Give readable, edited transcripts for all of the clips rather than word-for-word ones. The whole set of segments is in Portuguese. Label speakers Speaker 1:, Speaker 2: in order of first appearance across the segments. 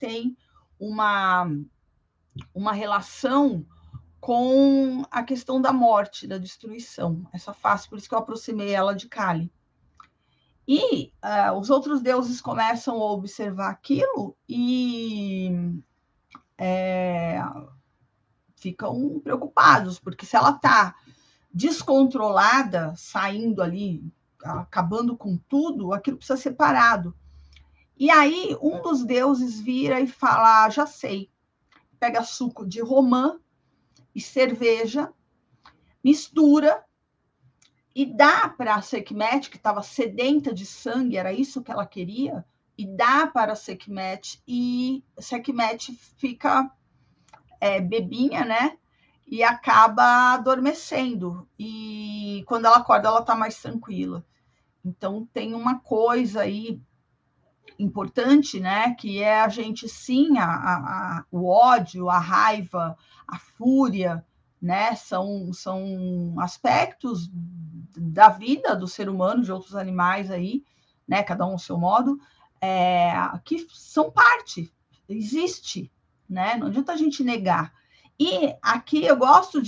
Speaker 1: tem uma relação com a questão da morte, da destruição, essa face, por isso que eu aproximei ela de Kali. E os outros deuses começam a observar aquilo e ficam preocupados, porque se ela está descontrolada, saindo ali, acabando com tudo, aquilo precisa ser parado. E aí um dos deuses vira e fala, já sei, pega suco de romã e cerveja, mistura e dá para a Sekhmet, que estava sedenta de sangue, era isso que ela queria, e dá para a Sekhmet, e Sekhmet fica bebinha, né? E acaba adormecendo. E quando ela acorda, ela está mais tranquila. Então, tem uma coisa aí importante, né? Que é a gente, sim, o ódio, a raiva, a fúria, né? São aspectos da vida do ser humano, de outros animais aí, né? Cada um ao seu modo, que são parte, existe, né? Não adianta a gente negar. E aqui eu gosto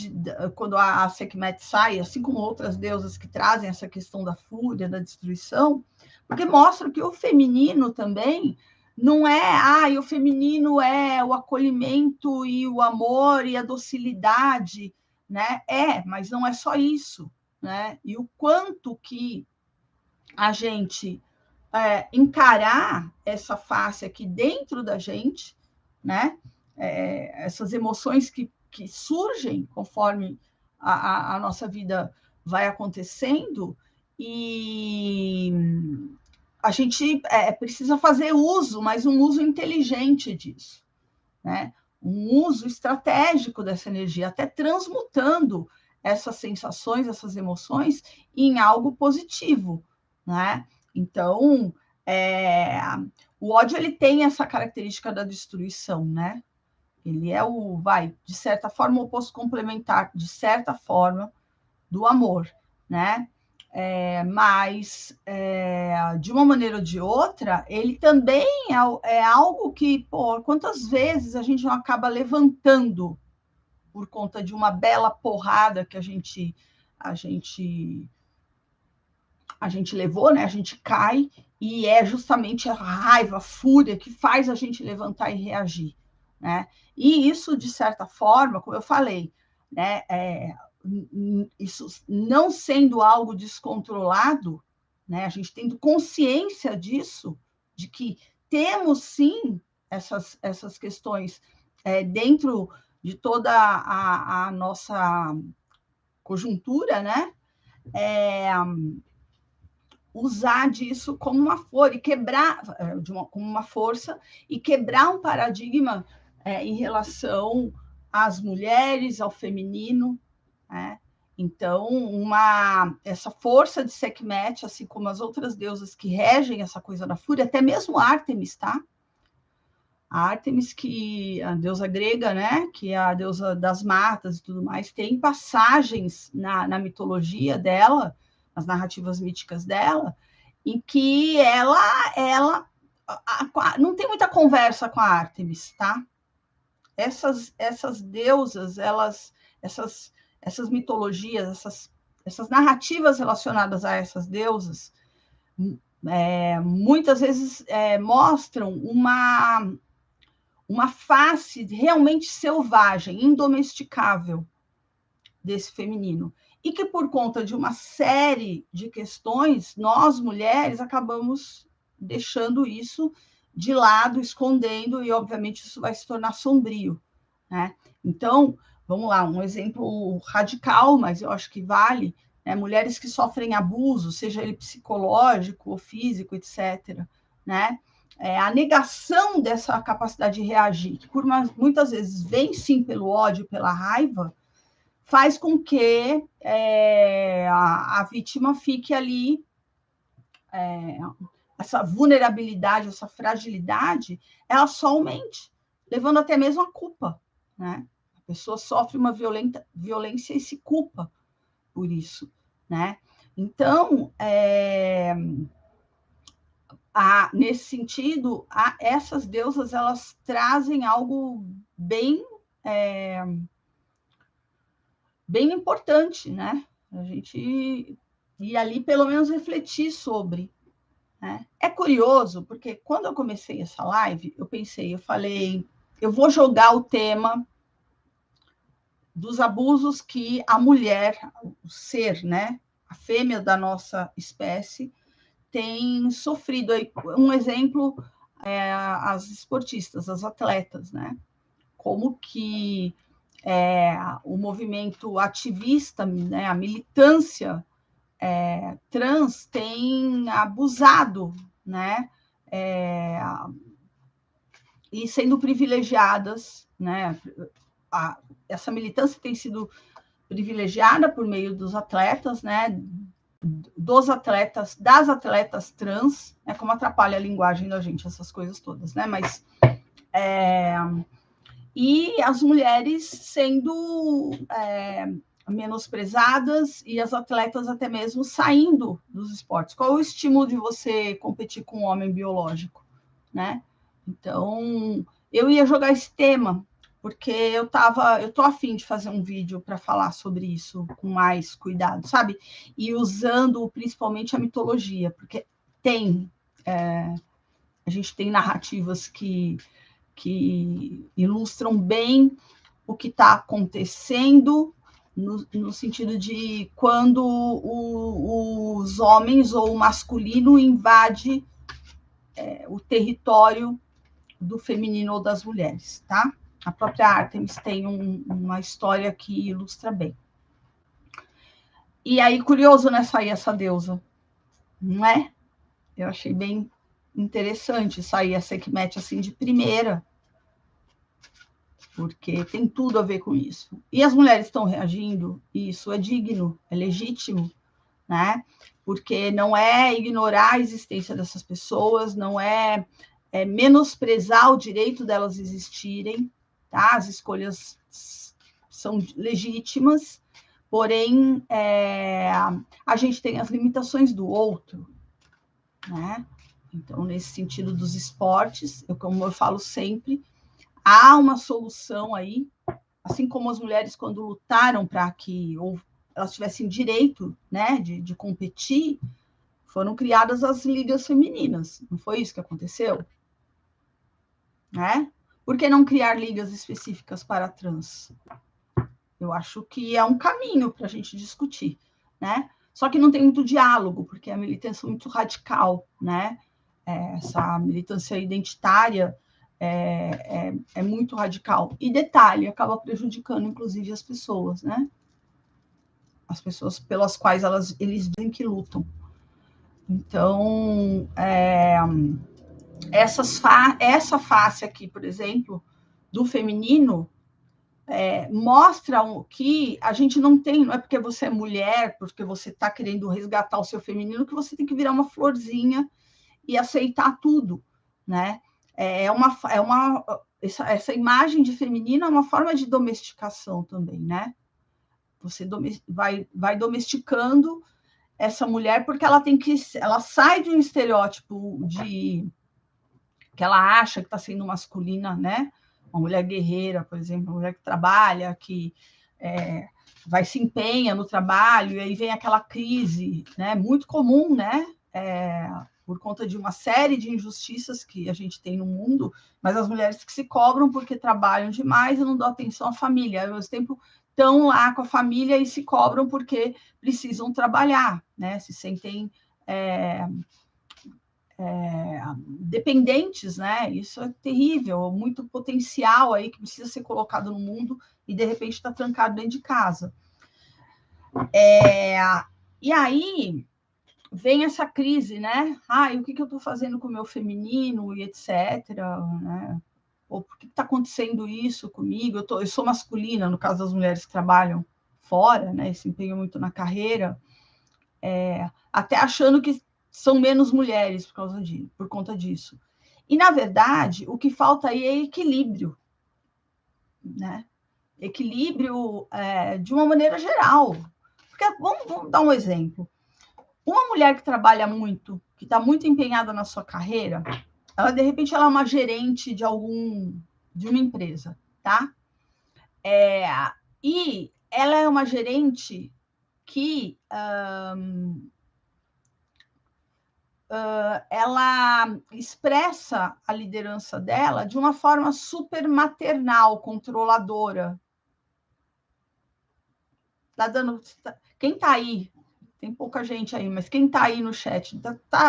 Speaker 1: quando a Sekhmet sai, assim como outras deusas que trazem essa questão da fúria, da destruição, porque mostra que o feminino também não é, o feminino é o acolhimento e o amor e a docilidade, né? Mas não é só isso, né? E o quanto que a gente encarar essa face aqui dentro da gente, né? Essas emoções que surgem conforme a nossa vida vai acontecendo, e a gente precisa fazer uso, mas um uso inteligente disso, né? Um uso estratégico dessa energia, até transmutando essas sensações, essas emoções em algo positivo, né? Então, o ódio ele tem essa característica da destruição, né? Ele é de certa forma, o oposto complementar, de certa forma, do amor, né? Mas, de uma maneira ou de outra, ele também é algo que, quantas vezes a gente não acaba levantando por conta de uma bela porrada que a gente levou, né? A gente cai, e é justamente a raiva, a fúria que faz a gente levantar e reagir, né? E isso, de certa forma, como eu falei, né? Isso não sendo algo descontrolado, né? A gente tendo consciência disso, de que temos sim essas questões dentro de toda a nossa conjuntura, né? Usar disso como uma força e quebrar como uma força e quebrar um paradigma em relação às mulheres, ao feminino, né? Então, essa força de Sekhmet, assim como as outras deusas que regem essa coisa da fúria, até mesmo Ártemis, tá? A Ártemis, que a deusa grega, né? Que é a deusa das matas e tudo mais, tem passagens na mitologia dela, nas narrativas míticas dela, em que ela não tem muita conversa com a Ártemis, tá? Essas deusas, essas mitologias, essas narrativas relacionadas a essas deusas, muitas vezes mostram uma face realmente selvagem, indomesticável desse feminino. E que, por conta de uma série de questões, nós, mulheres, acabamos deixando isso de lado, escondendo, e, obviamente, isso vai se tornar sombrio, né? Então, vamos lá, um exemplo radical, mas eu acho que vale, né? Mulheres que sofrem abuso, seja ele psicológico ou físico, etc., né? A negação dessa capacidade de reagir, que muitas vezes vem, sim, pelo ódio, pela raiva, faz com que a vítima fique ali, essa vulnerabilidade, essa fragilidade, ela só aumente, levando até mesmo a culpa, né? A pessoa sofre uma violência e se culpa por isso, né? Então, nesse sentido, essas deusas, elas trazem algo bem, bem importante, né? A gente ir ali, pelo menos, refletir sobre. Né? É curioso, porque quando eu comecei essa live, eu falei, eu vou jogar o tema dos abusos que a mulher, o ser, né? A fêmea da nossa espécie, tem sofrido. Um exemplo é as esportistas, as atletas, né? Como que o movimento ativista, né, a militância trans tem abusado, né? E sendo privilegiadas, né? Essa militância tem sido privilegiada por meio dos atletas, né? Das atletas trans, né? Como atrapalha a linguagem da gente, essas coisas todas, né? Mas e as mulheres sendo menosprezadas e as atletas até mesmo saindo dos esportes. Qual o estímulo de você competir com um homem biológico, né? Então, eu ia jogar esse tema, porque eu tô a fim de fazer um vídeo para falar sobre isso com mais cuidado, sabe? E usando principalmente a mitologia, porque a gente tem narrativas que ilustram bem o que está acontecendo no sentido de quando os homens ou o masculino invade o território do feminino ou das mulheres, tá? A própria Ártemis tem uma história que ilustra bem. E aí, curioso, né, sair essa deusa, não é? Eu achei bem interessante sair a Sekhmet assim de primeira, porque tem tudo a ver com isso. E as mulheres estão reagindo, e isso é digno, é legítimo, né? Porque não é ignorar a existência dessas pessoas, não é menosprezar o direito delas existirem, tá? As escolhas são legítimas, porém a gente tem as limitações do outro, né? Então, nesse sentido dos esportes, como eu falo sempre, há uma solução aí, assim como as mulheres, quando lutaram para que elas tivessem direito, né, de competir, foram criadas as ligas femininas. Não foi isso que aconteceu? Né? Por que não criar ligas específicas para trans? Eu acho que é um caminho para a gente discutir, né? Só que não tem muito diálogo, porque a militância é muito radical, né? Essa militância identitária é muito radical. E detalhe, acaba prejudicando, inclusive, as pessoas, né? As pessoas pelas quais eles dizem que lutam. Então, essa face aqui, por exemplo, do feminino, mostra que a gente não tem, não é porque você é mulher, porque você está querendo resgatar o seu feminino, que você tem que virar uma florzinha e aceitar tudo, né? Essa imagem de feminino é uma forma de domesticação também, né? Você vai domesticando essa mulher porque ela sai de um estereótipo que ela acha que está sendo masculina, né? Uma mulher guerreira, por exemplo, uma mulher que trabalha, que vai se empenha no trabalho, e aí vem aquela crise, né? Muito comum, né? Por conta de uma série de injustiças que a gente tem no mundo, mas as mulheres que se cobram porque trabalham demais e não dão atenção à família, ao mesmo tempo estão lá com a família e se cobram porque precisam trabalhar, né? Se sentem dependentes, né? Isso é terrível, muito potencial aí que precisa ser colocado no mundo e de repente está trancado dentro de casa. E aí vem essa crise, né? O que eu estou fazendo com o meu feminino e etc. Né? Ou por que está acontecendo isso comigo? Eu sou masculina, no caso das mulheres que trabalham fora, né? Se empenham muito na carreira, até achando que são menos mulheres por conta disso. E, na verdade, o que falta aí é equilíbrio, né? Equilíbrio de uma maneira geral. Porque, vamos dar um exemplo. Uma mulher que trabalha muito, que está muito empenhada na sua carreira, ela, de repente, ela é uma gerente de uma empresa, tá? E ela é uma gerente que ela expressa a liderança dela de uma forma super maternal, controladora. Tá dando... Quem tá aí? Tem pouca gente aí, mas quem tá aí no chat?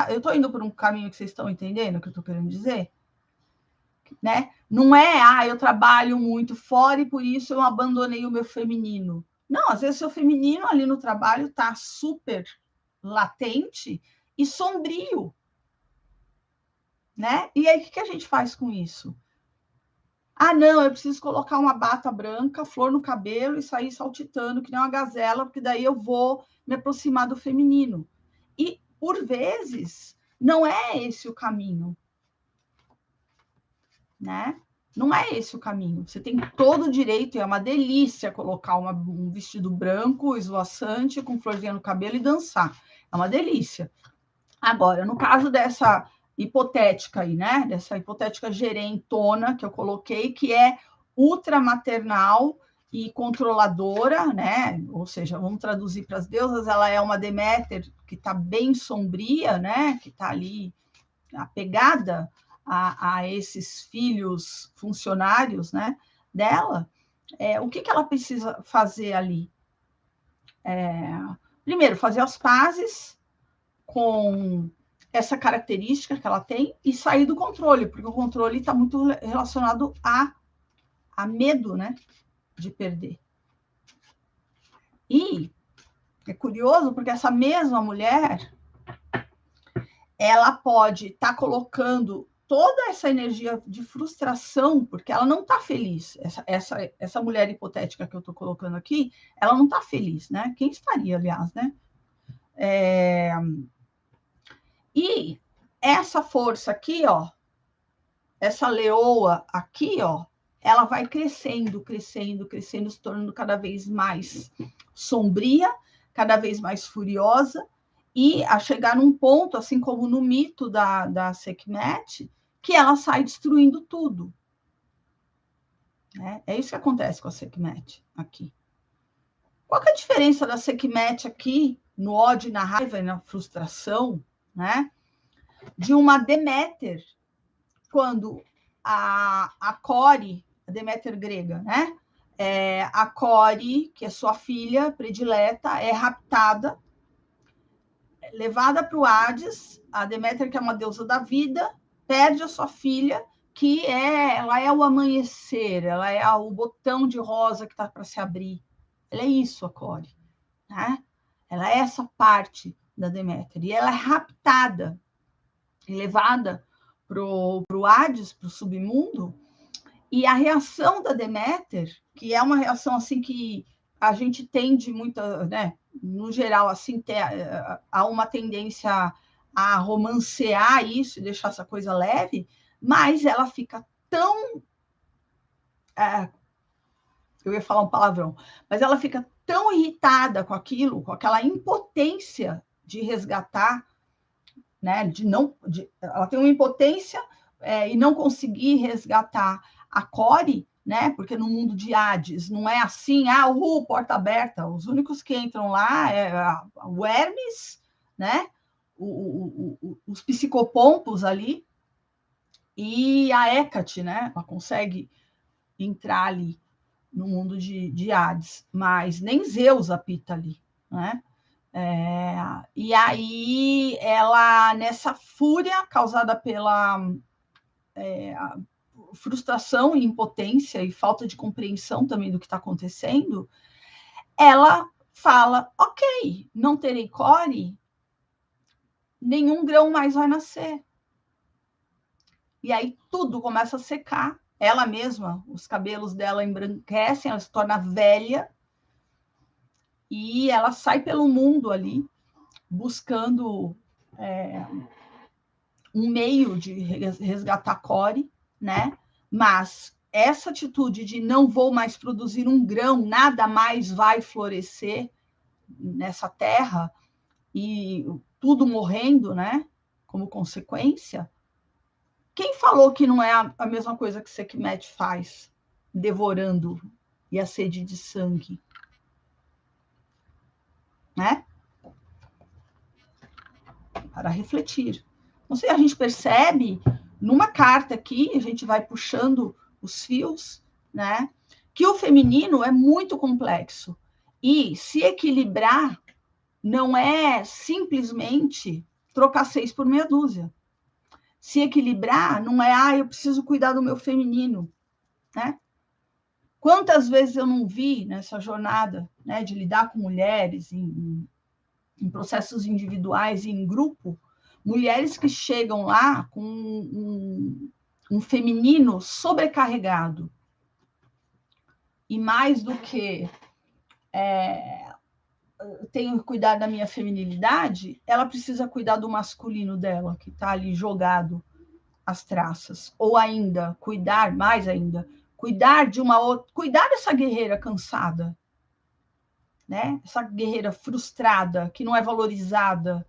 Speaker 1: Eu tô indo por um caminho que vocês estão entendendo o que eu tô querendo dizer? Né? Não é, eu trabalho muito fora e por isso eu abandonei o meu feminino. Não, às vezes o seu feminino ali no trabalho tá super latente e sombrio. Né? E aí, o que a gente faz com isso? Não, eu preciso colocar uma bata branca, flor no cabelo e sair saltitando que nem uma gazela, porque daí eu vou me aproximar do feminino. E, por vezes, não é esse o caminho. Né? Não é esse o caminho. Você tem todo o direito, é uma delícia colocar um vestido branco, esvoaçante, com florzinha no cabelo e dançar. É uma delícia. Agora, no caso dessa hipotética aí, né? Dessa hipotética gerentona que eu coloquei, que é ultramaternal e controladora, né? Ou seja, vamos traduzir para as deusas, ela é uma Deméter que está bem sombria, né? Que está ali apegada a esses filhos funcionários, né? Dela. O que ela precisa fazer ali? Primeiro, fazer as pazes com essa característica que ela tem e sair do controle, porque o controle está muito relacionado a medo, né, de perder. E é curioso porque essa mesma mulher, ela pode estar colocando toda essa energia de frustração, porque ela não está feliz. Essa mulher hipotética que eu estou colocando aqui, ela não está feliz, né? Quem estaria, aliás, né? E essa força aqui, ó, essa leoa aqui, ó, ela vai crescendo, crescendo, crescendo, se tornando cada vez mais sombria, cada vez mais furiosa, e a chegar num ponto, assim como no mito da Sekhmet, que ela sai destruindo tudo. Né? É isso que acontece com a Sekhmet aqui. Qual que é a diferença da Sekhmet aqui, no ódio, na raiva e na frustração, né? De uma Deméter, quando a Core, a Deméter grega, né? A Core, que é sua filha predileta, é raptada, levada para o Hades, a Deméter, que é uma deusa da vida, perde a sua filha, que ela é o amanhecer, ela é o botão de rosa que está para se abrir. Ela é isso, a Core. Né? Ela é essa parte da Deméter. E ela é raptada e levada para o Hades, para o submundo, e a reação da Deméter, que é uma reação assim que a gente tende muito, né, no geral, assim, há uma tendência a romancear isso e deixar essa coisa leve, mas ela fica tão... eu ia falar um palavrão, mas ela fica tão irritada com aquilo, com aquela impotência de resgatar, né? Ela tem uma impotência e não conseguir resgatar a Core, né? Porque no mundo de Hades não é assim, porta aberta. Os únicos que entram lá é o Hermes, né? Os psicopompos ali e a Hécate, né? Ela consegue entrar ali no mundo de Hades, mas nem Zeus apita ali, né? E aí, ela, nessa fúria causada pela frustração e impotência e falta de compreensão também do que está acontecendo, ela fala, ok, não terei Core, nenhum grão mais vai nascer. E aí tudo começa a secar, ela mesma, os cabelos dela embranquecem, ela se torna velha, e ela sai pelo mundo ali, buscando um meio de resgatar Core, né? Mas essa atitude de não vou mais produzir um grão, nada mais vai florescer nessa terra, e tudo morrendo, né? como consequência, quem falou que não é a mesma coisa que Sekhmet faz, devorando e a sede de sangue? Né? Para refletir. Não sei, a gente percebe numa carta aqui, a gente vai puxando os fios, né? Que o feminino é muito complexo. E se equilibrar não é simplesmente trocar 6 por meia dúzia. Se equilibrar não é, eu preciso cuidar do meu feminino, né? Quantas vezes eu não vi nessa jornada, né, de lidar com mulheres em processos individuais e em grupo, mulheres que chegam lá com um feminino sobrecarregado. E mais do que tenho que cuidar da minha feminilidade, ela precisa cuidar do masculino dela, que está ali jogado às traças. Ou ainda, cuidar, mais ainda, cuidar de uma outra, cuidar dessa guerreira cansada, né? Essa guerreira frustrada, que não é valorizada,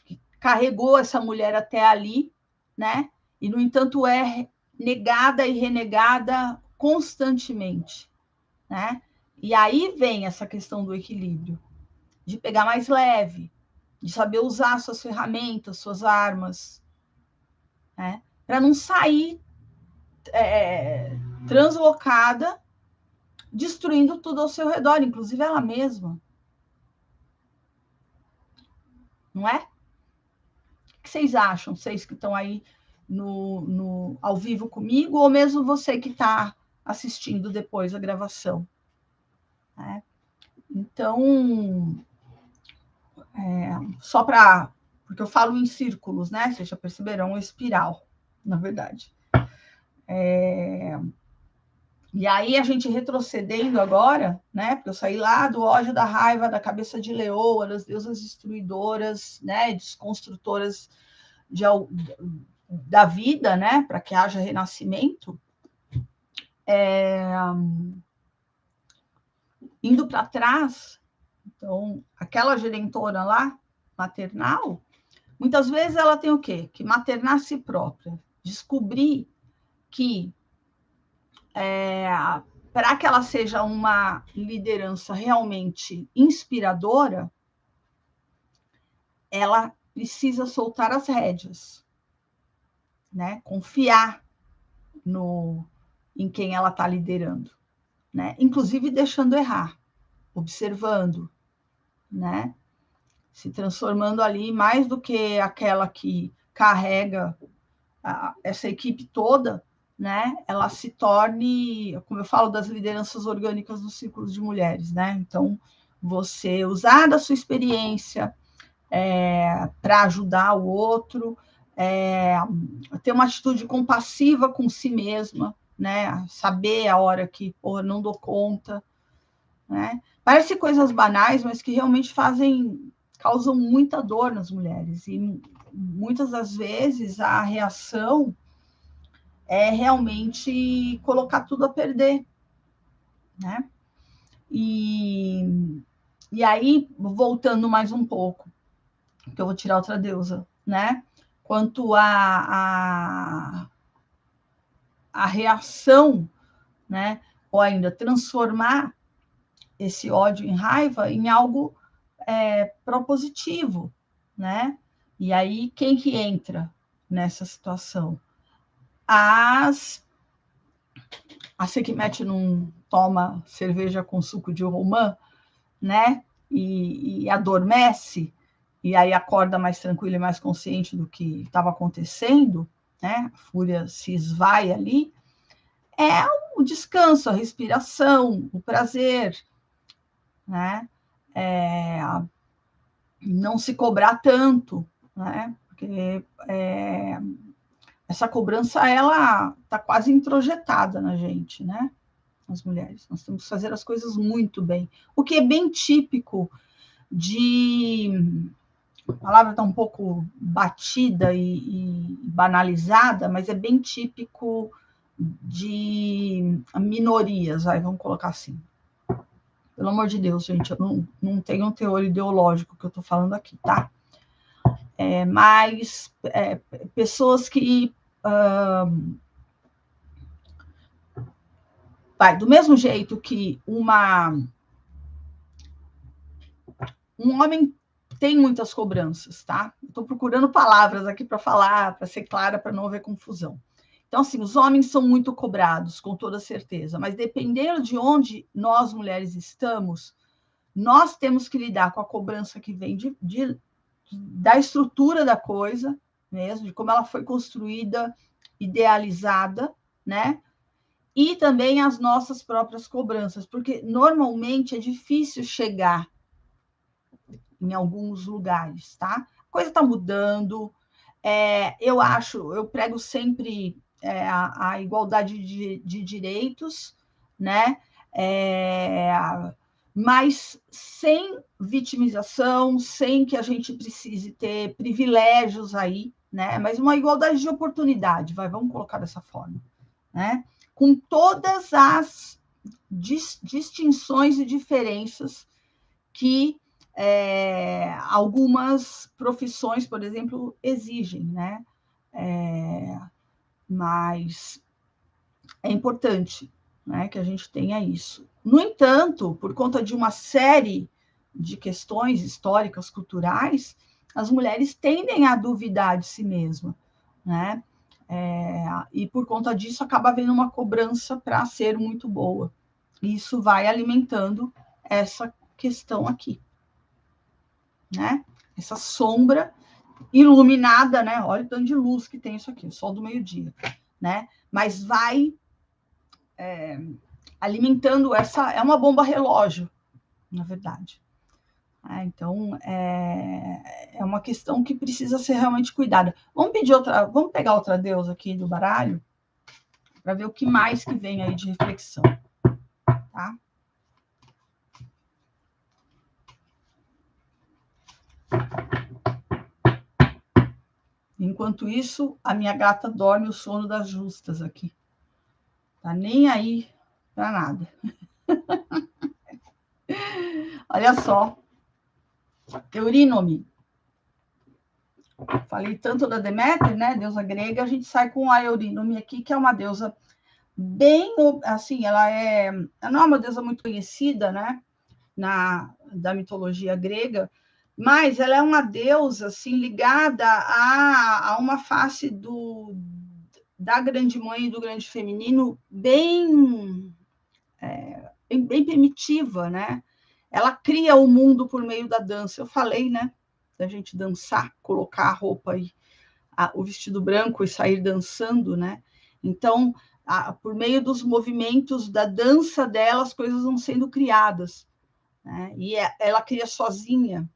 Speaker 1: que carregou essa mulher até ali, né? E, no entanto, é negada e renegada constantemente, né? E aí vem essa questão do equilíbrio, de pegar mais leve, de saber usar suas ferramentas, suas armas, né? Para não sair translocada, destruindo tudo ao seu redor, inclusive ela mesma. Não é? O que vocês acham? Vocês que estão aí ao vivo comigo, ou mesmo você que está assistindo depois a gravação. Né? Então, só para... Porque eu falo em círculos, né? Vocês já perceberam, uma espiral, na verdade. E aí, a gente retrocedendo agora, né? Porque eu saí lá do ódio, da raiva, da cabeça de leoa, das deusas destruidoras, né? Desconstrutoras da vida, né? Para que haja renascimento. Indo para trás, então, aquela gerentora lá, maternal, muitas vezes ela tem o quê? Que maternar a si própria. Descobrir que para que ela seja uma liderança realmente inspiradora, ela precisa soltar as rédeas, né? Confiar em quem ela está liderando, né? Inclusive deixando errar, observando, né? Se transformando ali mais do que aquela que carrega essa equipe toda, né? Ela se torne, como eu falo das lideranças orgânicas dos círculos de mulheres, né? Então, você usar da sua experiência para ajudar o outro, ter uma atitude compassiva com si mesma, né? Saber a hora que, porra, não dou conta, né? Parece coisas banais, mas que realmente causam muita dor nas mulheres. E muitas das vezes a reação é realmente colocar tudo a perder, né? E aí, voltando mais um pouco, que eu vou tirar outra deusa, né? Quanto a reação, né? Ou ainda transformar esse ódio em raiva em algo propositivo, né? E aí, quem que entra nessa situação? A Sekhmet não toma cerveja com suco de romã, né? E adormece, e aí acorda mais tranquila e mais consciente do que estava acontecendo, né? A fúria se esvai ali. É o descanso, a respiração, o prazer, né? Não se cobrar tanto, né? Porque essa cobrança, ela está quase introjetada na gente, né? As mulheres. Nós temos que fazer as coisas muito bem. O que é bem típico a palavra está um pouco batida e banalizada, mas é bem típico de minorias, vamos colocar assim. Pelo amor de Deus, gente, eu não tenho um teor ideológico que eu estou falando aqui, tá? Mas pessoas que... do mesmo jeito que um homem tem muitas cobranças, tá? Estou procurando palavras aqui para falar, para ser clara, para não haver confusão. Então, assim, os homens são muito cobrados, com toda certeza, mas dependendo de onde nós, mulheres, estamos, nós temos que lidar com a cobrança que vem da estrutura da coisa, mesmo, de como ela foi construída, idealizada, né? E também as nossas próprias cobranças, porque normalmente é difícil chegar em alguns lugares, tá? A coisa está mudando. Eu prego sempre a igualdade de direitos, né? Mas sem vitimização, sem que a gente precise ter privilégios aí, né? Mas uma igualdade de oportunidade, vamos colocar dessa forma, né? Com todas as distinções e diferenças que algumas profissões, por exemplo, exigem, né? Mas é importante, né, que a gente tenha isso. No entanto, por conta de uma série de questões históricas, culturais, as mulheres tendem a duvidar de si mesma, né? E por conta disso acaba havendo uma cobrança para ser muito boa. E isso vai alimentando essa questão aqui, né? Essa sombra iluminada, né? Olha o tanto de luz que tem isso aqui, o sol do meio-dia, né? Mas vai alimentando essa... É uma bomba relógio, na verdade. Então, é uma questão que precisa ser realmente cuidada. Vamos pegar outra deusa aqui do baralho, para ver o que mais que vem aí de reflexão, tá? Enquanto isso, a minha gata dorme o sono das justas aqui. Tá nem aí para nada. Olha só. Eurínome. Falei tanto da Deméter, né? Deusa grega, a gente sai com a Eurínome aqui, que é uma deusa bem, assim, ela não é uma deusa muito conhecida, né? Da mitologia grega, mas ela é uma deusa, assim, ligada a uma face da grande mãe e do grande feminino bem primitiva, né? Ela cria o mundo por meio da dança. Eu falei, né? Da gente dançar, colocar a roupa e o vestido branco e sair dançando, né? Então, por meio dos movimentos da dança dela, as coisas vão sendo criadas, né? E ela cria sozinha,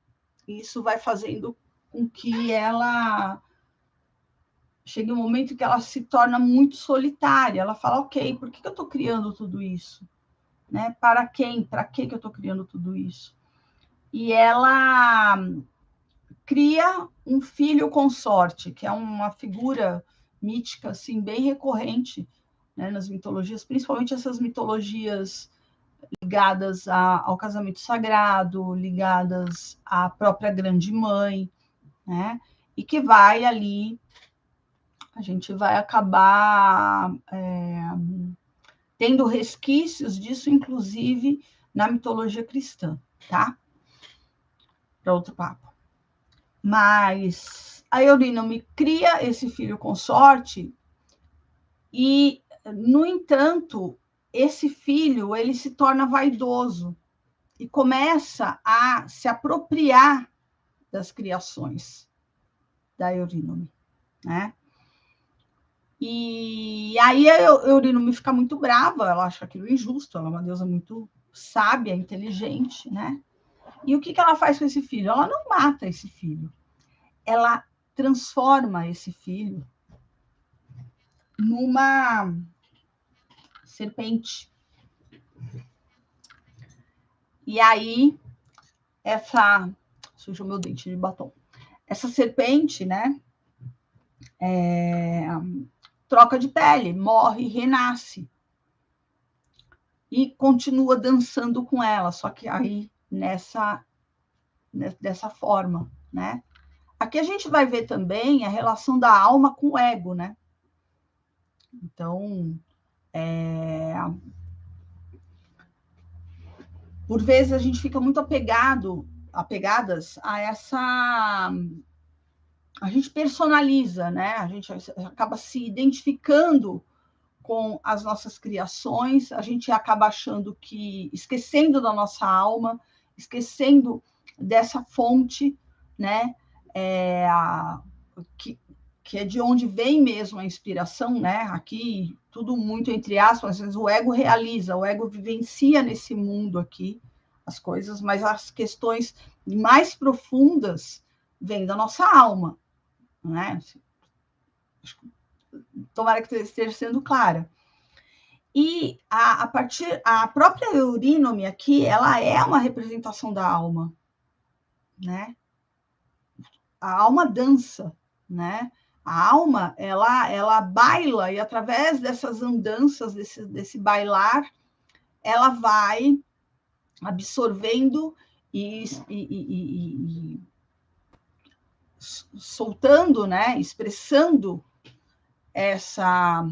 Speaker 1: e isso vai fazendo com que ela chegue um momento que ela se torna muito solitária. Ela fala, ok, por que eu estou criando tudo isso? Né? Para quem? Para que eu estou criando tudo isso? E ela cria um filho consorte, que é uma figura mítica assim, bem recorrente, né, nas mitologias, principalmente essas mitologias ligadas ao casamento sagrado, ligadas à própria grande mãe, né? E que vai ali, a gente vai acabar tendo resquícios disso, inclusive, na mitologia cristã, tá? Para outro papo. Mas a Eurínome cria esse filho consorte e, no entanto, esse filho ele se torna vaidoso e começa a se apropriar das criações da Eurínome, né? E aí a Eurínome fica muito brava, ela acha aquilo injusto, ela é uma deusa muito sábia, inteligente, né? E o que ela faz com esse filho? Ela não mata esse filho, ela transforma esse filho numa serpente. E aí, sujou meu dente de batom. Essa serpente, né, troca de pele, morre, renasce. E continua dançando com ela, só que aí dessa forma, né? Aqui a gente vai ver também a relação da alma com o ego, né? Então, por vezes a gente fica muito apegadas a essa... A gente personaliza, né? A gente acaba se identificando com as nossas criações, a gente acaba achando que... esquecendo da nossa alma, esquecendo dessa fonte, né? Que é de onde vem mesmo a inspiração, né? Aqui, tudo muito entre aspas, mas o ego realiza, o ego vivencia nesse mundo aqui as coisas, mas as questões mais profundas vêm da nossa alma, né? Tomara que esteja sendo clara. E a própria Eurínome aqui, ela é uma representação da alma, né? A alma dança, né? A alma, ela baila, e através dessas andanças, desse bailar, ela vai absorvendo e soltando, né? Expressando essa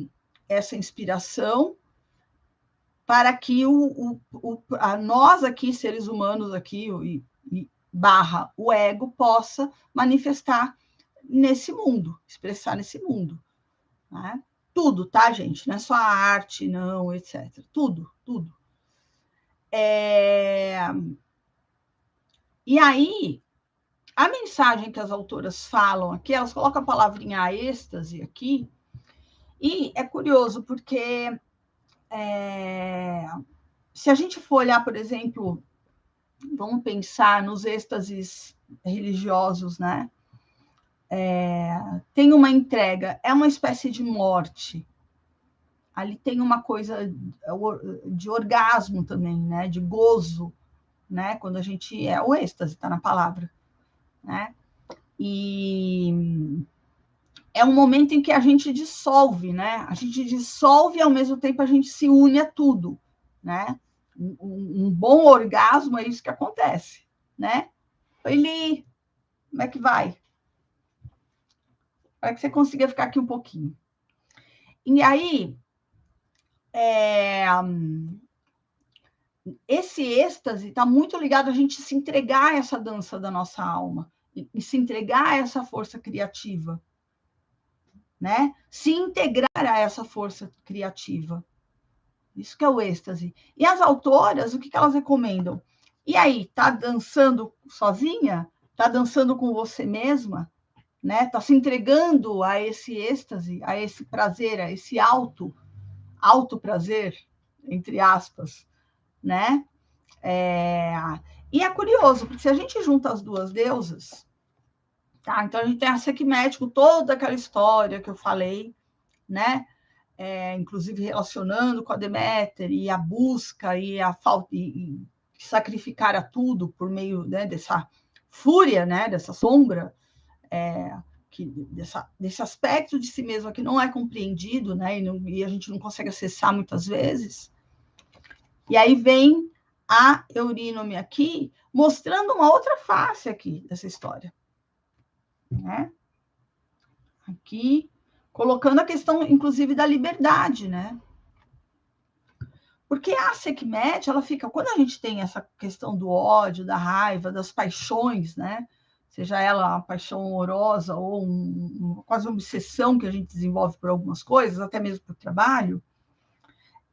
Speaker 1: inspiração para que nós aqui, seres humanos aqui, barra o ego, possa manifestar nesse mundo, expressar nesse mundo, né? Tudo, tá, gente? Não é só a arte, não, etc. Tudo, tudo. E aí, a mensagem que as autoras falam aqui, elas colocam a palavrinha êxtase aqui, e é curioso, porque se a gente for olhar, por exemplo, vamos pensar nos êxtases religiosos, né? Tem uma entrega, é uma espécie de morte. Ali tem uma coisa de orgasmo também, né? De gozo, né? Quando a gente o êxtase, está na palavra, né? E é um momento em que a gente dissolve, né? A gente dissolve e ao mesmo tempo a gente se une a tudo, né? Um bom orgasmo é isso que acontece, né? Oi, Li, como é que vai? Para que você consiga ficar aqui um pouquinho. E aí, esse êxtase está muito ligado a gente se entregar a essa dança da nossa alma e se entregar a essa força criativa, né? Se integrar a essa força criativa. Isso que é o êxtase. E as autoras, o que elas recomendam? E aí, tá dançando sozinha? Tá dançando com você mesma? Né? Tá se entregando a esse êxtase, a esse prazer, a esse alto prazer, entre aspas, né? E é curioso, porque se a gente junta as duas deusas, tá? Então a gente tem a Sekhmet com toda aquela história que eu falei, né? Inclusive relacionando com a Deméter e a busca e a falta e sacrificar a tudo por meio, né, dessa fúria, né, dessa sombra, desse aspecto de si mesma que não é compreendido, né, e a gente não consegue acessar muitas vezes. E aí vem a Eurínome aqui, mostrando uma outra face aqui dessa história, né? Aqui, colocando a questão, inclusive, da liberdade, né? Porque a Sekhmet, ela fica... Quando a gente tem essa questão do ódio, da raiva, das paixões, né? Seja ela uma paixão amorosa ou quase uma obsessão que a gente desenvolve por algumas coisas, até mesmo por trabalho,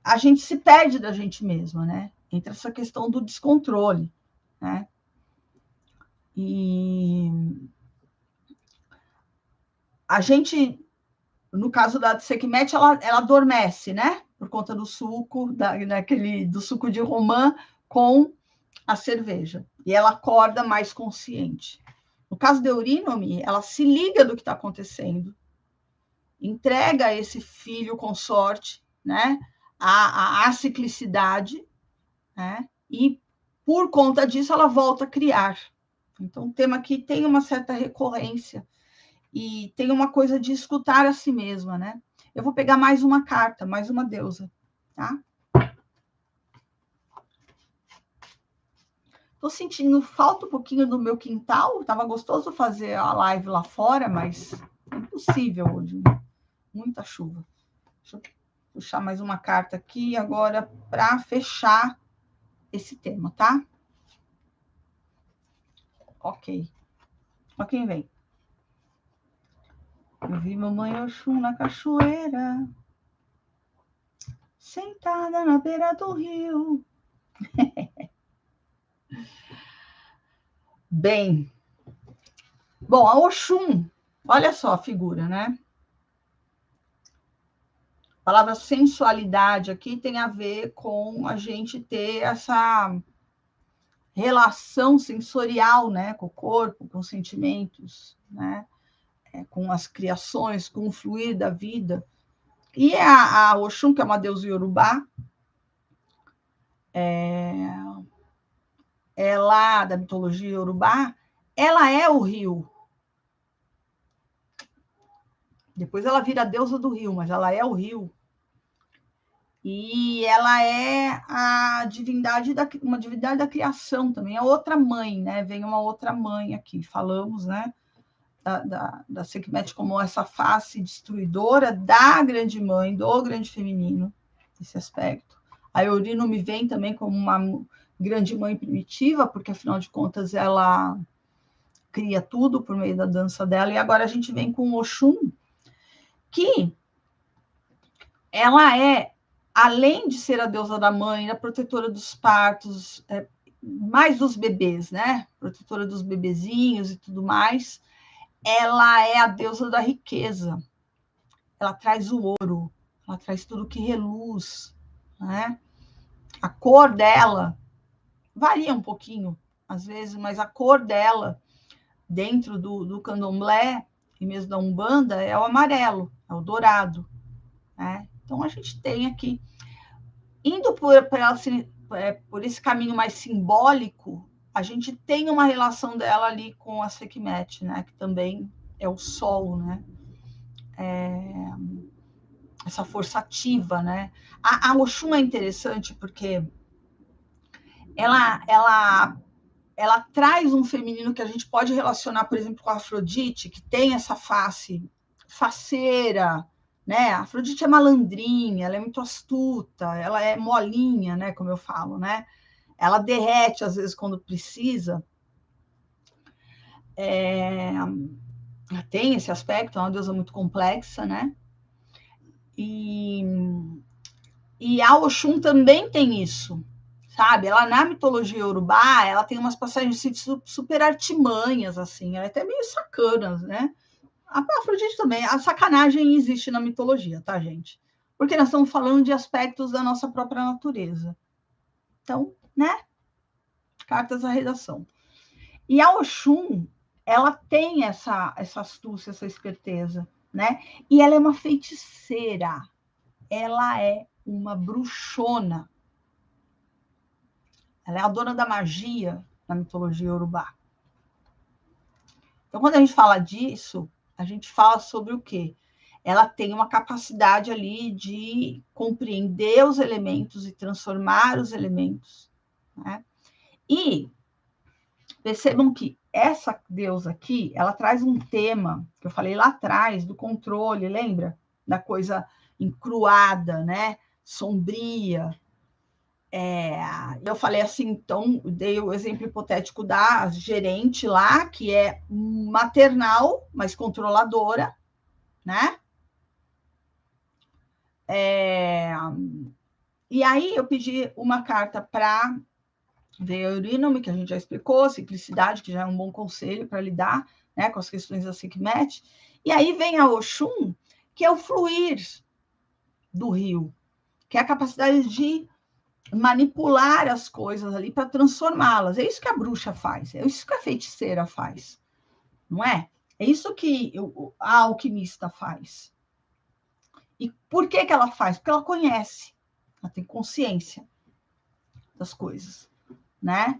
Speaker 1: a gente se perde da gente mesma, né? Entra essa questão do descontrole, né? E a gente, no caso da Sekhmet, ela adormece, né? Por conta do suco, do suco de romã com a cerveja. E ela acorda mais consciente. No caso da Eurínome, ela se liga do que está acontecendo, entrega esse filho consorte, né? A ciclicidade, né? E por conta disso ela volta a criar. Então o tema aqui tem uma certa recorrência e tem uma coisa de escutar a si mesma, né? Eu vou pegar mais uma carta, mais uma deusa, tá? Tô sentindo falta um pouquinho do meu quintal. Tava gostoso fazer a live lá fora, mas é impossível hoje. Muita chuva. Deixa eu puxar mais uma carta aqui agora para fechar esse tema, tá? Ok. Ó quem vem. Eu vi mamãe Oxum na cachoeira, sentada na beira do rio. Bem, bom, a Oxum, olha só a figura, né? A palavra sensualidade aqui tem a ver com a gente ter essa relação sensorial, né? Com o corpo, com os sentimentos, né? Com as criações, com o fluir da vida. E a Oxum, que é uma deusa iorubá, ela, da mitologia iorubá, ela é o rio. Depois ela vira a deusa do rio, mas ela é o rio. E ela é a divindade uma divindade da criação também, a outra mãe, né? Vem uma outra mãe aqui. Falamos, né? Da Sekhmet como essa face destruidora da grande mãe, do grande feminino, esse aspecto. A Eurino me vem também como uma grande mãe primitiva, porque afinal de contas ela cria tudo por meio da dança dela. E agora a gente vem com Oxum, que ela é, além de ser a deusa da mãe, a protetora dos partos, mais dos bebês, né? Protetora dos bebezinhos e tudo mais. Ela é a deusa da riqueza. Ela traz o ouro, ela traz tudo que reluz, né? A cor dela varia um pouquinho, às vezes, mas a cor dela, dentro do candomblé e mesmo da Umbanda, é o amarelo, é o dourado, né? Então, a gente tem aqui, indo por esse caminho mais simbólico, a gente tem uma relação dela ali com a Sekhmet, né? Que também é o sol, né? Essa força ativa, né? A Oxum é interessante porque ela traz um feminino que a gente pode relacionar, por exemplo, com a Afrodite, que tem essa face faceira, né? A Afrodite é malandrinha, ela é muito astuta, ela é molinha, né? Como eu falo, né? Ela derrete às vezes quando precisa. Tem esse aspecto, é uma deusa muito complexa, né? E a Oxum também tem isso, sabe? Ela, na mitologia iorubá, ela tem umas passagens super artimanhas, assim, ela é até meio sacanas, né? A Afrodite também, a sacanagem existe na mitologia, tá, gente? Porque nós estamos falando de aspectos da nossa própria natureza. Então, né? Cartas à redação. E a Oxum, ela tem essa astúcia, essa esperteza, né? E ela é uma feiticeira. Ela é uma bruxona. Ela é a dona da magia na mitologia iorubá. Então, quando a gente fala disso, a gente fala sobre o quê? Ela tem uma capacidade ali de compreender os elementos e transformar os elementos, né? E percebam que essa deusa aqui, ela traz um tema que eu falei lá atrás do controle, lembra? Da coisa encruada, né? Sombria. Eu falei assim, então, dei o exemplo hipotético da gerente lá, que é maternal, mas controladora, né? E aí eu pedi uma carta para ver a Eurínome, que a gente já explicou, simplicidade, que já é um bom conselho para lidar, né, com as questões da Sekhmet. E aí vem a Oxum, que é o fluir do rio, que é a capacidade de manipular as coisas ali para transformá-las. É isso que a bruxa faz, é isso que a feiticeira faz, não é? É isso que a alquimista faz. E por que ela faz? Porque ela conhece, ela tem consciência das coisas, né?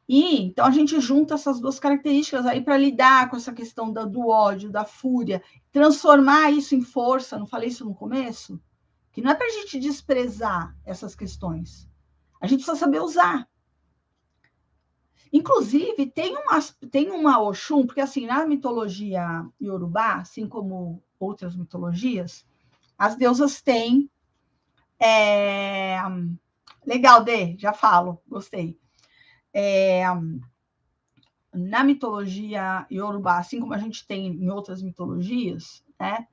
Speaker 1: E então a gente junta essas duas características aí para lidar com essa questão do ódio, da fúria, transformar isso em força. Não falei isso no começo? Que não é para a gente desprezar essas questões. A gente precisa saber usar. Inclusive, tem uma Oxum, porque assim, na mitologia iorubá, assim como outras mitologias, as deusas têm... Legal, Dê, já falo, gostei. Na mitologia iorubá, assim como a gente tem em outras mitologias, né?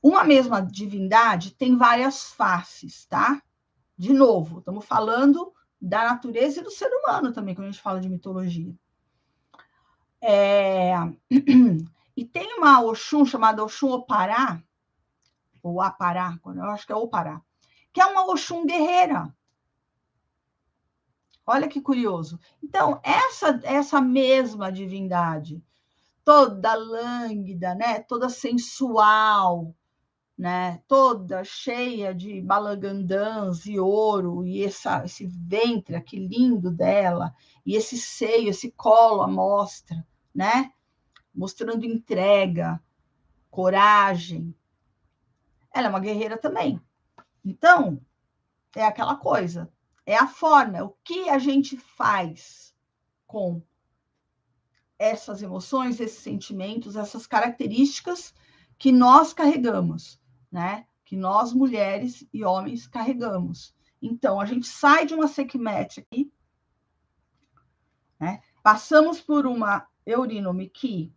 Speaker 1: Uma mesma divindade tem várias faces, tá? De novo, estamos falando da natureza e do ser humano também, quando a gente fala de mitologia. E tem uma Oxum chamada Oxum Opará, ou Apará, eu acho que é Opará, que é uma Oxum guerreira. Olha que curioso. Então, essa mesma divindade, toda lânguida, né? Toda sensual, né? Toda cheia de balangandãs e ouro, e esse ventre aqui lindo dela, e esse seio, esse colo à mostra, né? Mostrando entrega, coragem. Ela é uma guerreira também. Então, é aquela coisa, é a forma, é o que a gente faz com essas emoções, esses sentimentos, essas características que nós carregamos, né? Que nós, mulheres e homens, carregamos. Então, a gente sai de uma Sekhmet aqui, né? Passamos por uma Eurynome que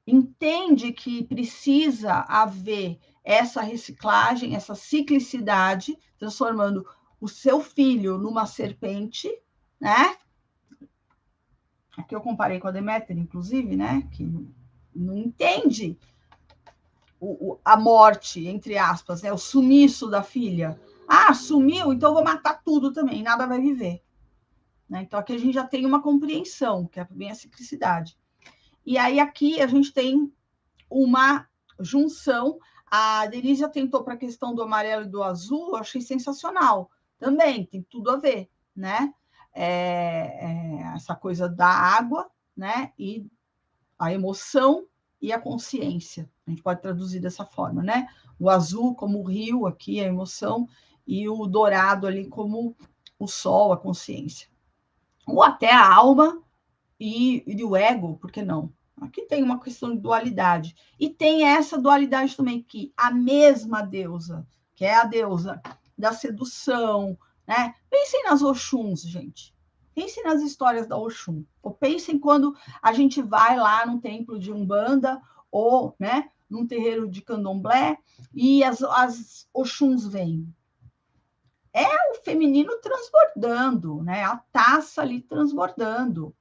Speaker 1: entende que precisa haver essa reciclagem, essa ciclicidade, transformando o seu filho numa serpente, né? Aqui eu comparei com a Deméter, inclusive, né? Que não entende a morte, entre aspas, né? O sumiço da filha. Ah, sumiu, então eu vou matar tudo também, nada vai viver. Né? Então aqui a gente já tem uma compreensão, que é bem a ciclicidade. E aí aqui a gente tem uma junção. A Denise atentou para a questão do amarelo e do azul, eu achei sensacional. Também tem tudo a ver, né? Essa coisa da água, né? E a emoção e a consciência. A gente pode traduzir dessa forma, né? O azul como o rio, aqui a emoção, e o dourado ali como o sol, a consciência. Ou até a alma e o ego, por que não? Aqui tem uma questão de dualidade. E tem essa dualidade também, que a mesma deusa, que é a deusa da sedução, né? Pensem nas Oxuns, gente. Pensem nas histórias da Oxum. Ou pensem quando a gente vai lá num templo de Umbanda ou, né, num terreiro de Candomblé e as Oxuns vêm. É o feminino transbordando, né? A taça ali transbordando.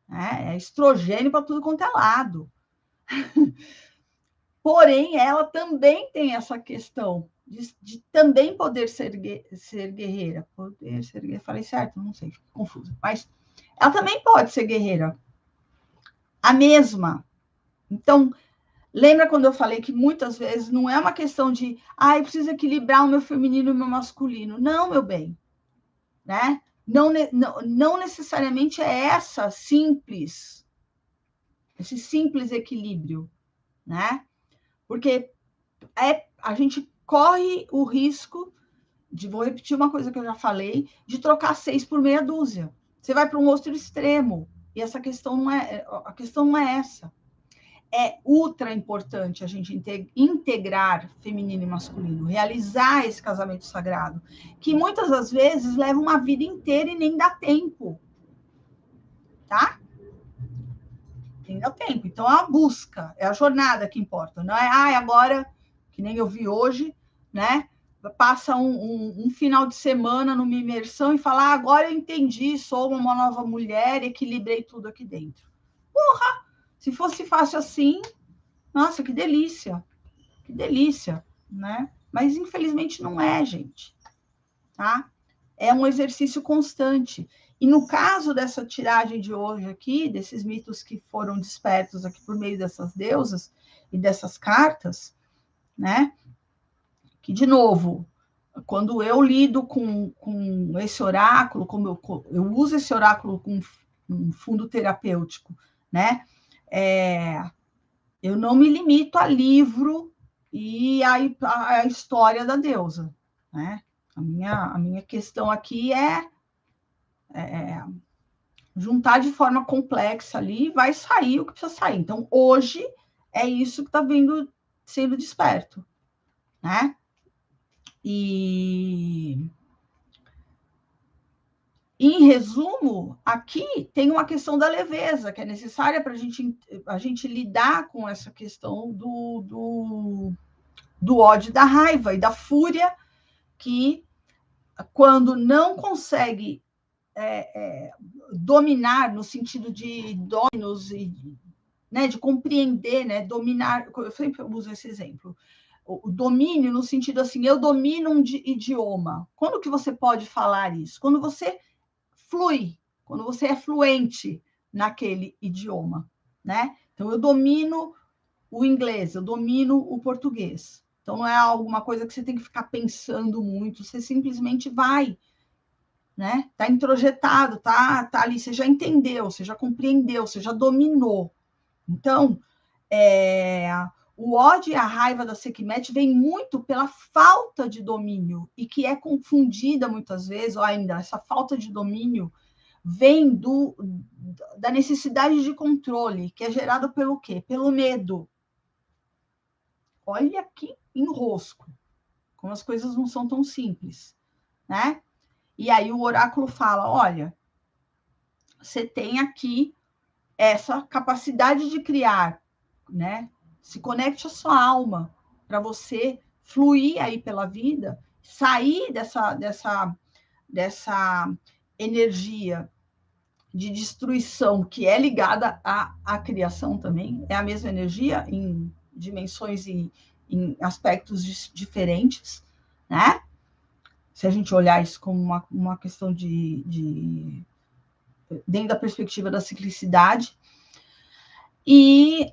Speaker 1: É estrogênio para tudo quanto é lado. Porém, ela também tem essa questão de também poder ser guerreira. Poder ser guerreira, falei certo? Não sei, fico confusa. Mas ela também pode ser guerreira. A mesma. Então, lembra quando eu falei que muitas vezes não é uma questão de eu preciso equilibrar o meu feminino e o meu masculino. Não, meu bem. Né? Não necessariamente é esse simples equilíbrio, né? Porque a gente corre o risco vou repetir uma coisa que eu já falei, de trocar 6 por meia dúzia. Você vai para um outro extremo, e a questão não é essa. É ultra importante a gente integrar feminino e masculino, realizar esse casamento sagrado, que muitas das vezes leva uma vida inteira e nem dá tempo. Tá? Nem dá tempo. Então, é a busca, é a jornada que importa. Não é, agora, que nem eu vi hoje, né? Passa um final de semana numa imersão e fala, agora eu entendi, sou uma nova mulher, equilibrei tudo aqui dentro. Porra! Se fosse fácil assim, nossa, que delícia, né? Mas infelizmente não é, gente, tá? É um exercício constante. E no caso dessa tiragem de hoje aqui, desses mitos que foram despertos aqui por meio dessas deusas e dessas cartas, né? Que, de novo, quando eu lido com esse oráculo, como eu uso esse oráculo com um fundo terapêutico, né? Eu não me limito a livro e a história da deusa, né? A minha questão aqui é juntar de forma complexa ali, vai sair o que precisa sair. Então, hoje, é isso que está sendo desperto, né? E, em resumo, aqui tem uma questão da leveza, que é necessária para a gente lidar com essa questão do ódio, da raiva e da fúria, que quando não consegue dominar, no sentido de dominos, né, de compreender, né, dominar, eu sempre uso esse exemplo, o domínio no sentido assim, eu domino um idioma. Quando que você pode falar isso? Quando você flui, quando você é fluente naquele idioma, né? Então, eu domino o inglês, eu domino o português. Então, não é alguma coisa que você tem que ficar pensando muito, você simplesmente vai, né? Tá introjetado, tá ali, você já entendeu, você já compreendeu, você já dominou. Então, o ódio e a raiva da Sekhmet vem muito pela falta de domínio, e que é confundida muitas vezes, ou ainda, essa falta de domínio vem da necessidade de controle, que é gerada pelo quê? Pelo medo. Olha que enrosco, como as coisas não são tão simples, né? E aí o oráculo fala, olha, você tem aqui essa capacidade de criar, né? Se conecte à sua alma para você fluir aí pela vida, sair dessa energia de destruição que é ligada à criação também, é a mesma energia em dimensões e em aspectos diferentes, né? Se a gente olhar isso como uma questão dentro da perspectiva da ciclicidade. E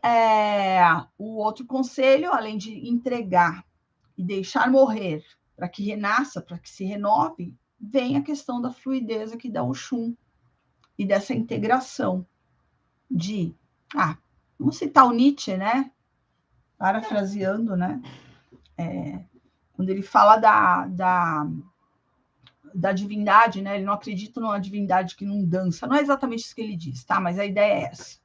Speaker 1: o outro conselho, além de entregar e deixar morrer para que renasça, para que se renove, vem a questão da fluidez aqui da Oxum e dessa integração de... vamos citar o Nietzsche, né? Parafraseando, né? Quando ele fala da divindade, né? Ele não acredita numa divindade que não dança. Não é exatamente isso que ele diz, tá? Mas a ideia é essa.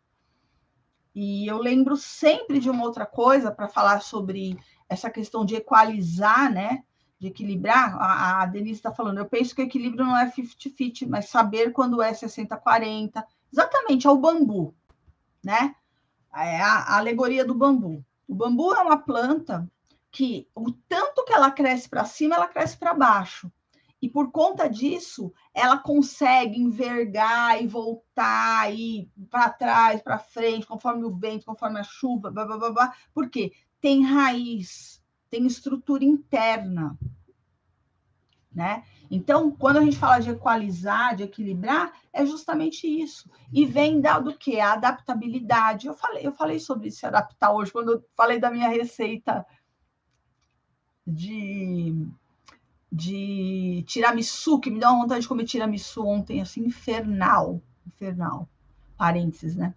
Speaker 1: E eu lembro sempre de uma outra coisa para falar sobre essa questão de equalizar, né? De equilibrar. A Denise está falando, eu penso que o equilíbrio não é 50-50, mas saber quando é 60-40. Exatamente, é o bambu, né? É a alegoria do bambu. O bambu é uma planta que, o tanto que ela cresce para cima, ela cresce para baixo. E por conta disso, ela consegue envergar e voltar, e para trás, para frente, conforme o vento, conforme a chuva, blá, blá, blá, blá. Por quê? Tem raiz, tem estrutura interna, né? Então, quando a gente fala de equalizar, de equilibrar, é justamente isso. E vem do quê? A adaptabilidade. Eu falei sobre se adaptar hoje, quando eu falei da minha receita de tiramisu, que me deu uma vontade de comer tiramisu ontem, assim, infernal. Parênteses, né?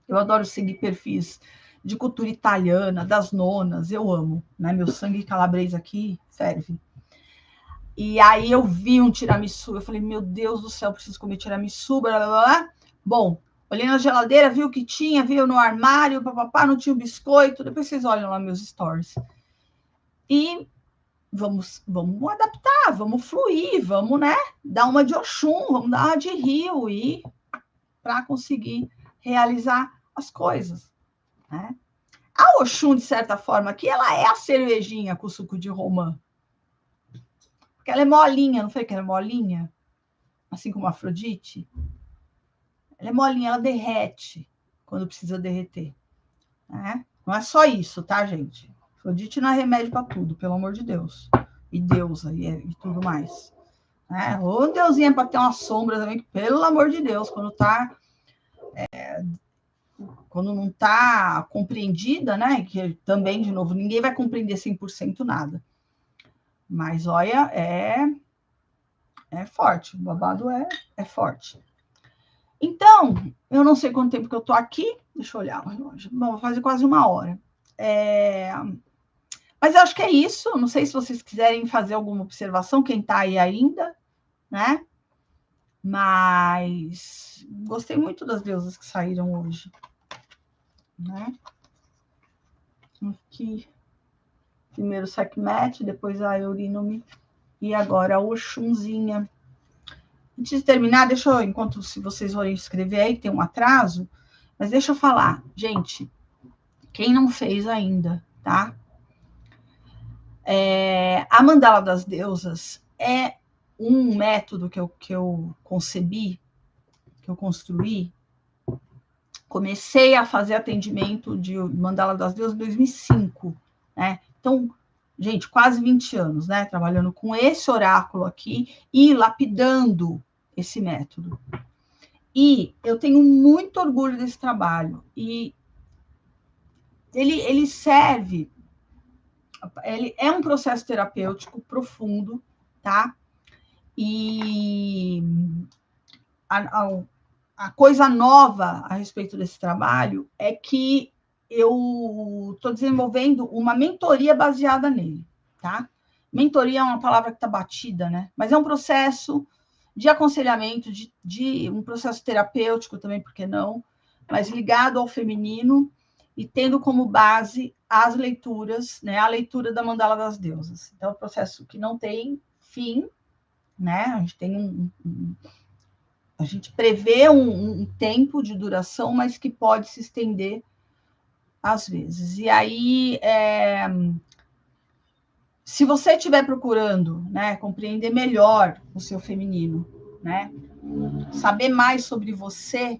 Speaker 1: Eu adoro seguir perfis de cultura italiana, das nonas, eu amo, né? Meu sangue calabrês aqui ferve. E aí eu vi um tiramisu, eu falei, meu Deus do céu, preciso comer tiramisu, blá, blá, blá. Bom, olhei na geladeira, vi o que tinha, vi no armário, papapá, não tinha o biscoito, depois vocês olham lá meus stories. E vamos adaptar, vamos fluir, vamos, né, dar uma de Oxum, vamos dar uma de Rio, e para conseguir realizar as coisas, né? A Oxum, de certa forma, aqui, ela é a cervejinha com suco de romã. Porque ela é molinha, não foi que ela é molinha? Assim como a Afrodite. Ela é molinha, ela derrete quando precisa derreter, né? Não é só isso, tá, gente? Afrodite não é remédio para tudo, pelo amor de Deus. E deusa e tudo mais. Né? Ou deusinha para ter uma sombra também, que, pelo amor de Deus, quando não está compreendida, né? Que também, de novo, ninguém vai compreender 100% nada. Mas, olha, é forte, o babado é forte. Então, eu não sei quanto tempo que eu estou aqui, deixa eu olhar o relógio. Bom, vou fazer quase 1 hora. Mas eu acho que é isso, não sei se vocês quiserem fazer alguma observação, quem está aí ainda, né? Mas gostei muito das deusas que saíram hoje, né? Aqui, primeiro Sekhmet, depois a Eurynome e agora a Oxunzinha. Antes de terminar, deixa eu, enquanto se vocês forem escrever aí, tem um atraso, mas deixa eu falar, gente, quem não fez ainda, tá? A Mandala das Deusas é um método que eu concebi, que eu construí. Comecei a fazer atendimento de Mandala das Deusas em 2005, né? Então, gente, quase 20 anos, né? Trabalhando com esse oráculo aqui e lapidando esse método. E eu tenho muito orgulho desse trabalho. E ele serve... Ele é um processo terapêutico profundo, tá? E a coisa nova a respeito desse trabalho é que eu estou desenvolvendo uma mentoria baseada nele, tá? Mentoria é uma palavra que está batida, né? Mas é um processo de aconselhamento, de um processo terapêutico também, por que não? Mas ligado ao feminino e tendo como base as leituras, né? A leitura da Mandala das Deusas. Então, é um processo que não tem fim, né? A gente tem a gente prevê um tempo de duração, mas que pode se estender às vezes. E aí, se você estiver procurando, né, compreender melhor o seu feminino, né, saber mais sobre você,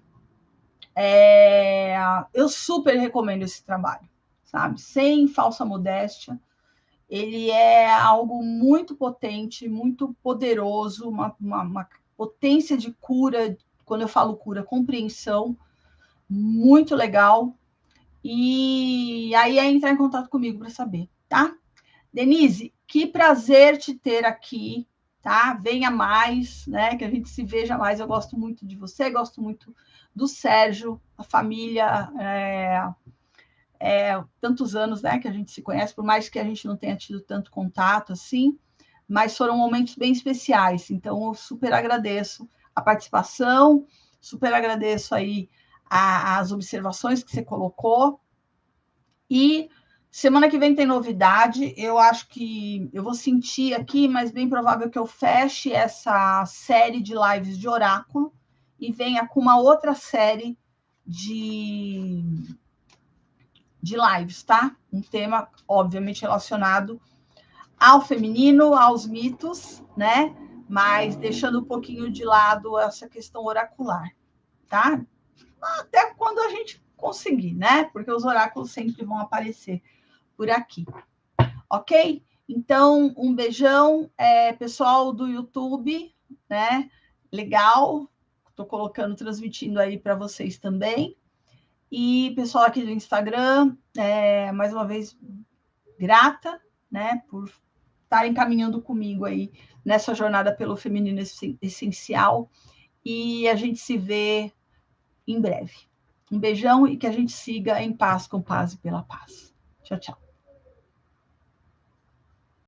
Speaker 1: eu super recomendo esse trabalho, sabe? Sem falsa modéstia. Ele é algo muito potente, muito poderoso, uma potência de cura. Quando eu falo cura, compreensão, muito legal. E aí é entrar em contato comigo para saber, tá? Denise, que prazer te ter aqui, tá? Venha mais, né? Que a gente se veja mais. Eu gosto muito de você, gosto muito do Sérgio, a família, tantos anos, né? Que a gente se conhece, por mais que a gente não tenha tido tanto contato assim, mas foram momentos bem especiais. Então, eu super agradeço a participação, super agradeço aí as observações que você colocou. E semana que vem tem novidade. Eu acho que eu vou sentir aqui, mas bem provável que eu feche essa série de lives de oráculo e venha com uma outra série de lives, tá? Um tema, obviamente, relacionado ao feminino, aos mitos, né? Mas deixando um pouquinho de lado essa questão oracular, tá? Até quando a gente conseguir, né? Porque os oráculos sempre vão aparecer por aqui, ok? Então, um beijão, pessoal do YouTube, né? Legal, estou colocando, transmitindo aí para vocês também. E pessoal aqui do Instagram, mais uma vez, grata, né? Por estarem caminhando comigo aí nessa jornada pelo feminino essencial. E a gente se vê em breve. Um beijão e que a gente siga em paz, com paz e pela paz. Tchau, tchau.